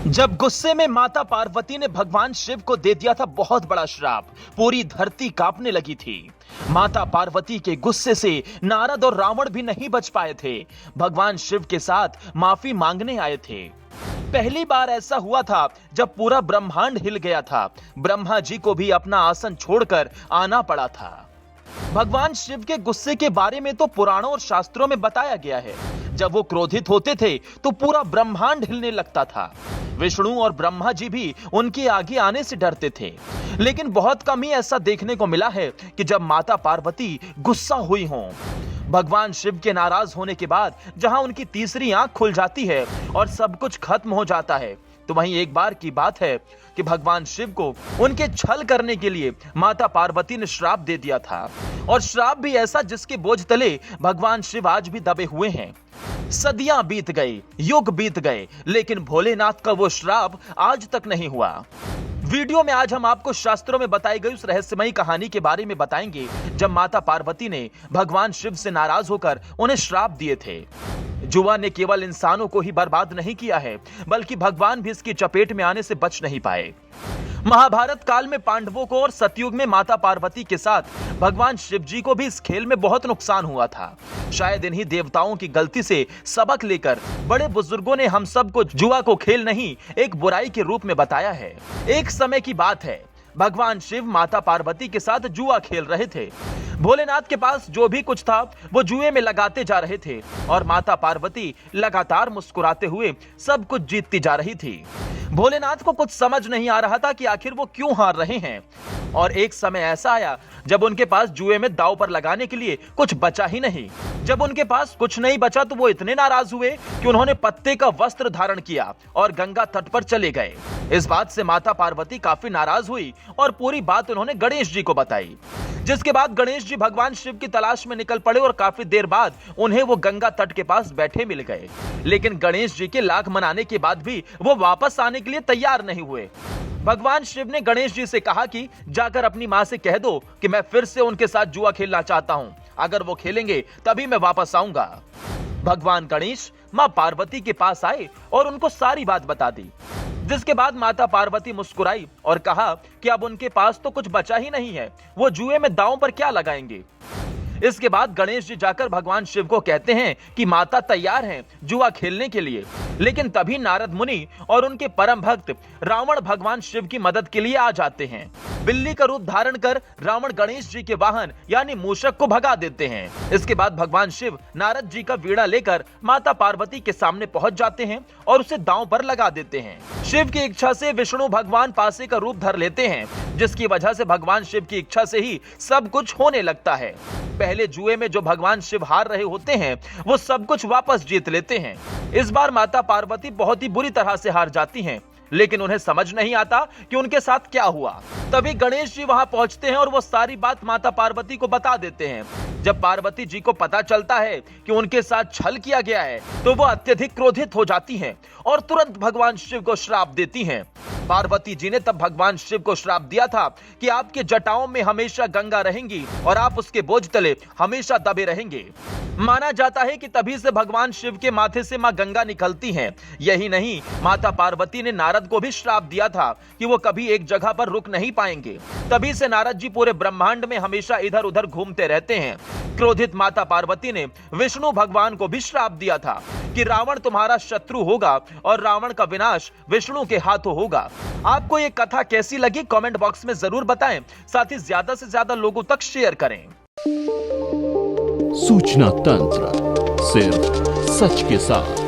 जब गुस्से में माता पार्वती ने भगवान शिव को दे दिया था बहुत बड़ा श्राप, पूरी धरती कांपने लगी थी। माता पार्वती के गुस्से से नारद और रावण भी नहीं बच पाए थे। भगवान शिव के साथ माफी मांगने आए थे। पहली बार ऐसा हुआ था जब पूरा ब्रह्मांड हिल गया था। ब्रह्मा जी को भी अपना आसन छोड़कर आना पड़ा था। भगवान शिव के गुस्से के बारे में तो पुराणों और शास्त्रों में बताया गया है। जब वो क्रोधित होते थे तो पूरा ब्रह्मांड हिलने लगता था। विष्णु और ब्रह्मा जी भी उनके आगे आने से डरते थे। लेकिन बहुत कम ही ऐसा देखने को मिला है कि जब माता पार्वती गुस्सा हुई हों। भगवान शिव के नाराज होने के बाद जहां उनकी तीसरी आंख खुल जाती है और सब कुछ खत्म हो जाता है, तो वहीं एक बार की बात है कि भगवान शिव को उनके छल करने के लिए माता पार्वती ने श्राप दे दिया था। और श्राप भी ऐसा जिसके बोझ तले भगवान शिव आज भी दबे हुए हैं। सदियां बीत गई, युग बीत गए, लेकिन भोलेनाथ का वो श्राप आज तक नहीं हुआ। वीडियो में आज हम आपको शास्त्रों में बताई गई उस रहस्यमयी कहानी के बारे में बताएंगे जब माता पार्वती ने भगवान शिव से नाराज होकर उन्हें श्राप दिए थे। जुआ ने केवल इंसानों को ही बर्बाद नहीं किया है, बल्कि भगवान भी इसकी चपेट में आने से बच नहीं पाए। महाभारत काल में पांडवों को और सतयुग में माता पार्वती के साथ भगवान शिव जी को भी इस खेल में बहुत नुकसान हुआ था। शायद इन्हीं देवताओं की गलती से सबक लेकर बड़े बुजुर्गों ने हम सबको जुआ को खेल नहीं, एक बुराई के रूप में बताया है। एक समय की बात है, भगवान शिव माता पार्वती के साथ जुआ खेल रहे थे। भोलेनाथ के पास जो भी कुछ था वो जुए में लगाते जा रहे थे और माता पार्वती लगातार मुस्कुराते हुए सब कुछ जीतती जा रही थी। भोलेनाथ को कुछ समझ नहीं आ रहा था कि आखिर वो क्यों हार रहे हैं। और एक समय ऐसा आया जब उनके पास जुए में दांव पर लगाने के लिए कुछ बचा ही नहीं। जब उनके पास कुछ नहीं बचा तो वो इतने नाराज हुए कि उन्होंने पत्ते का वस्त्र धारण किया और गंगा तट पर चले गए। इस बात से माता पार्वती काफी नाराज हुई और पूरी बात उन्होंने गणेश जी को बताई। जिसके बाद गणेश जी भगवान शिव की तलाश में निकल पड़े और काफी देर बाद उन्हें वो गंगा तट के पास बैठे मिल गए। लेकिन गणेश जी के लाख मनाने के बाद भी वो वापस आने के लिए तैयार नहीं हुए। भगवान शिव ने गणेश जी से कहा कि जाकर अपनी माँ से कह दो कि मैं फिर से उनके साथ जुआ खेलना चाहता हूँ। अगर वो खेलेंगे तभी मैं वापस आऊंगा। भगवान गणेश माँ पार्वती के पास आए और उनको सारी बात बता दी। जिसके बाद माता पार्वती मुस्कुराई और कहा कि अब उनके पास तो कुछ बचा ही नहीं है, वो जुए में दांव पर क्या लगाएंगे। इसके बाद गणेश जी जाकर भगवान शिव को कहते हैं कि माता तैयार हैं जुआ खेलने के लिए। लेकिन तभी नारद मुनि और उनके परम भक्त रावण भगवान शिव की मदद के लिए आ जाते हैं। बिल्ली का रूप धारण कर रावण गणेश जी के वाहन यानी मूषक को भगा देते हैं। इसके बाद भगवान शिव नारद जी का वीणा लेकर माता पार्वती के सामने पहुंच जाते हैं और उसे दांव पर लगा देते हैं। शिव की इच्छा से विष्णु भगवान पासे का रूप धर लेते हैं, जिसकी वजह से भगवान शिव की इच्छा से ही सब कुछ होने लगता है। पहले जुए में जो भगवान शिव हार रहे होते हैं वो सब कुछ वापस जीत लेते हैं। इस बार माता पार्वती बहुत ही बुरी तरह से हार जाती हैं, लेकिन उन्हें समझ नहीं आता कि उनके साथ क्या हुआ। तभी गणेश जी वहां पहुंचते हैं और वो सारी बात माता पार्वती को बता देते हैं। जब पार्वती जी को पता चलता है कि उनके साथ छल किया गया है तो वो अत्यधिक क्रोधित हो जाती हैं और तुरंत भगवान शिव को श्राप देती हैं। पार्वती जी ने तब भगवान शिव को श्राप दिया था कि आपके जटाओं में हमेशा गंगा रहेंगी और आप उसके बोझ तले हमेशा दबे रहेंगे। माना जाता है कि तभी से भगवान शिव के माथे से मां गंगा निकलती हैं। यही नहीं, माता पार्वती ने नारद को भी श्राप दिया था कि वो कभी एक जगह पर रुक नहीं पाएंगे। तभी से नारद जी पूरे ब्रह्मांड में हमेशा इधर उधर घूमते रहते हैं। क्रोधित माता पार्वती ने विष्णु भगवान को भी श्राप दिया था कि रावण तुम्हारा शत्रु होगा और रावण का विनाश विष्णु के हाथों होगा। आपको ये कथा कैसी लगी कमेंट बॉक्स में जरूर बताएं। साथ ही ज्यादा से ज्यादा लोगों तक शेयर करें। सूचना तंत्र, सिर्फ सच के साथ।